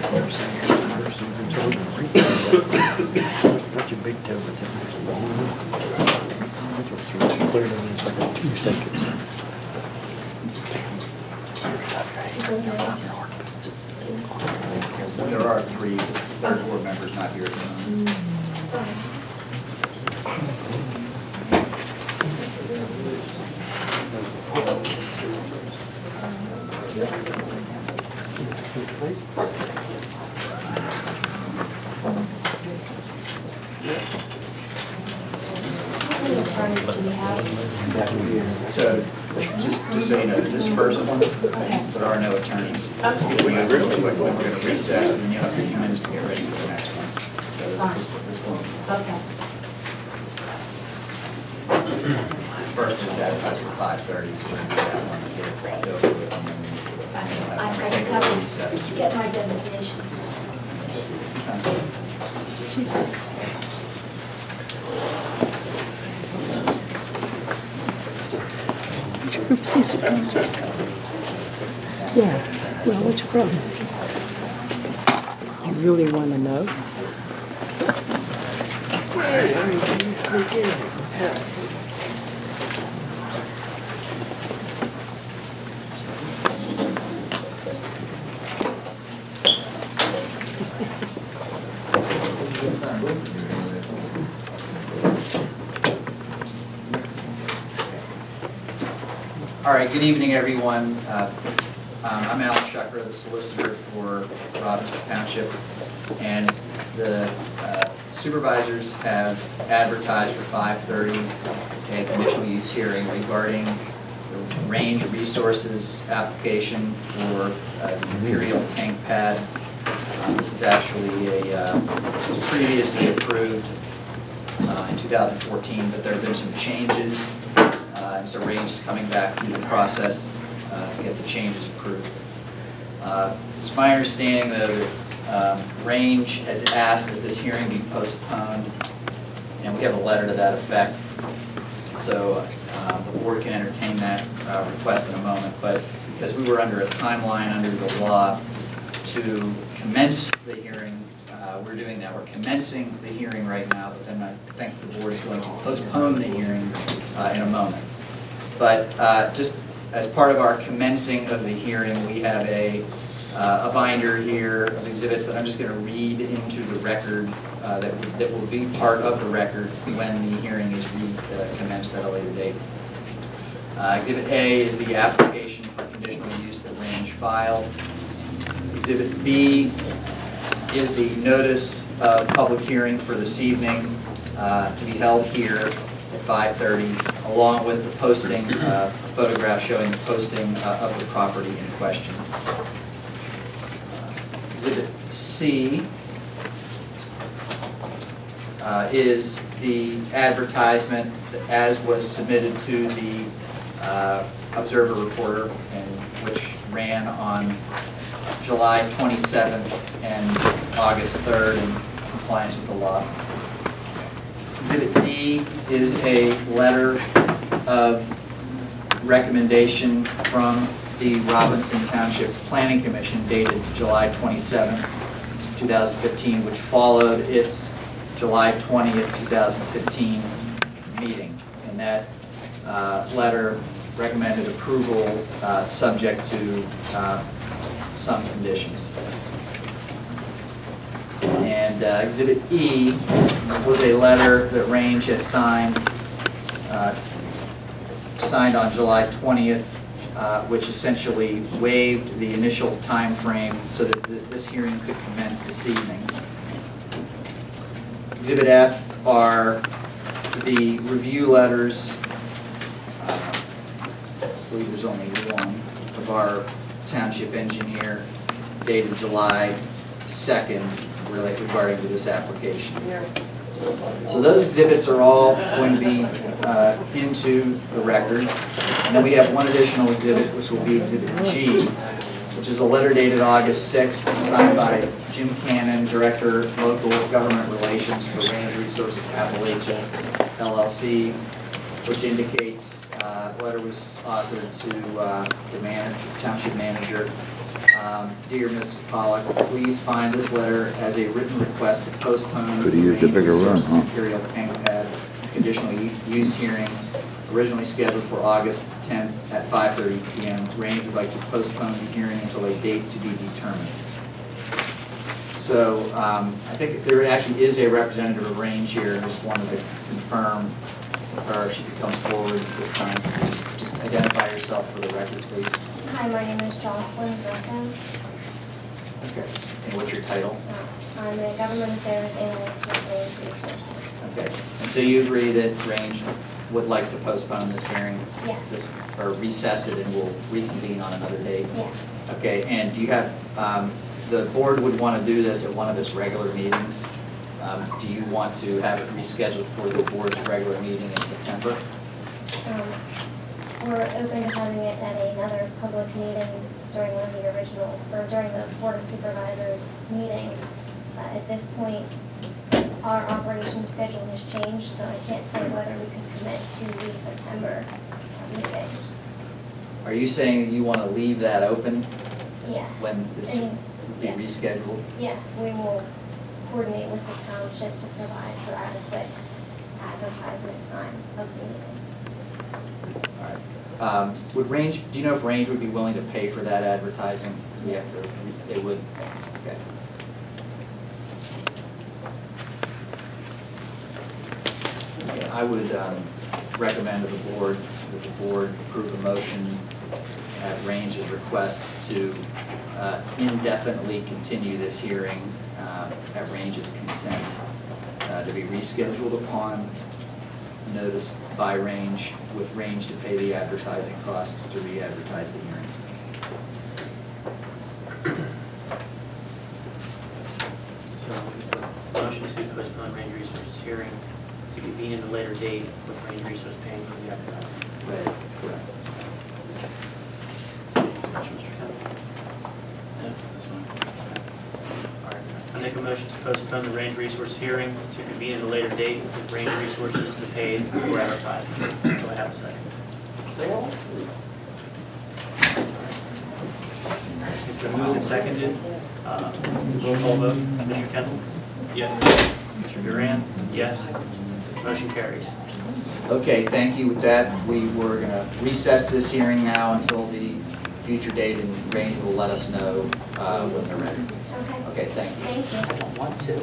What's your big toe? Clear it in like 2 seconds. There are 3 third board members not here at the moment. So, just so you know, this first one, there are no attorneys. We're going to recess, and then you'll have a few minutes to get ready for the next one. So this one. Okay. This first one is advertised for 5:30, so we're going to do that one. Go through it, and then I we'll just have a have recess. to get my designation. Yeah, well, what's your problem? You really want to know? All right, good evening, everyone. I'm Alan Shucker, the solicitor for Robinson Township, and the supervisors have advertised for 5:30 a conditional use hearing regarding the range of resources application for the Imperial tank pad. This is actually this was previously approved in 2014, but there have been some changes. And so Range is coming back through the process to get the changes approved. It's my understanding, though, that Range has asked that this hearing be postponed, and we have a letter to that effect. So the board can entertain that request in a moment. But because we were under a timeline under the law to commence the hearing, we're doing that. We're commencing the hearing right now, but then I think the board is going to postpone the hearing in a moment. But just as part of our commencing of the hearing, we have a binder here of exhibits that I'm just going to read into the record that will be part of the record when the hearing is commenced at a later date. Exhibit A is the application for conditional use that Range filed. Exhibit B is the notice of public hearing for this evening to be held here at 5:30, along with the posting, a photograph showing the posting of the property in question. Exhibit C is the advertisement as was submitted to the Observer Reporter, and which ran on July 27th and August 3rd in compliance with the law. Exhibit D is a letter of recommendation from the Robinson Township Planning Commission dated July 27th, 2015, which followed its July 20th, 2015 meeting. And that letter recommended approval subject to some conditions. And Exhibit E was a letter that Range had signed on July 20th, which essentially waived the initial time frame so that this hearing could commence this evening. Exhibit F are the review letters, I believe there's only one, of our township engineer dated July 2nd regarding to this application. So those exhibits are all going to be into the record. And then we have one additional exhibit, which will be Exhibit G, which is a letter dated August 6th and signed by Jim Cannon, Director, Local Government Relations for Range Resources Appalachia, LLC, which indicates the letter was authored to the township manager Dear Ms. Pollock, please find this letter as a written request to postpone Could've used a Range bigger room, Resources huh? Imperial Tank Pad conditional use hearing originally scheduled for August 10th at 5:30 PM. Range would like to postpone the hearing until a date to be determined. So I think there actually is a representative of Range here, and just wanted to confirm her. She could come forward this time. Just identify yourself for the record, please. Hi, my name is Jocelyn Griffin. Okay. And what's your title? I'm a Government Affairs Analyst with Range Resources. Okay. And so you agree that Range would like to postpone this hearing? Yes. Or recess it and we'll reconvene on another date? Yes. Okay. And do you have, the board would want to do this at one of its regular meetings? Do you want to have it rescheduled for the board's regular meeting in September? We're open to having it at another public meeting during one of the original, or during the Board of Supervisors meeting. At this point, our operation schedule has changed, so I can't say whether we could commit to the September meeting. Are you saying you want to leave that open Yes. when this would be yes. rescheduled? Yes, we will coordinate with the township to provide for adequate advertisement time of the meeting. All right. Would Range, do you know if Range would be willing to pay for that advertising? We have to, they would? Yes. Okay. Okay, I would recommend to the board that the board approve a motion at Range's request to indefinitely continue this hearing at Range's consent to be rescheduled upon notice by Range, with Range to pay the advertising costs to re-advertise the hearing. So the motion to postpone Range Resources hearing to convene at a later date with Range Resource paying for the advertising. Right, correct. Discussion, Mr. Kemp? No, that's fine. All right. I make a motion to postpone the Range Resource hearing to convene at a later date with Range Resources to pay for advertising. Do I have a second? Second. It's been moved and seconded. Roll call vote. Mr. Kendall? Yes. Mr. Duran? Yes. Motion carries. Okay, thank you. With that, we were going to recess this hearing now until the future date, and Range will let us know when they're ready. Okay. Okay, thank you. Thank you. I don't want to.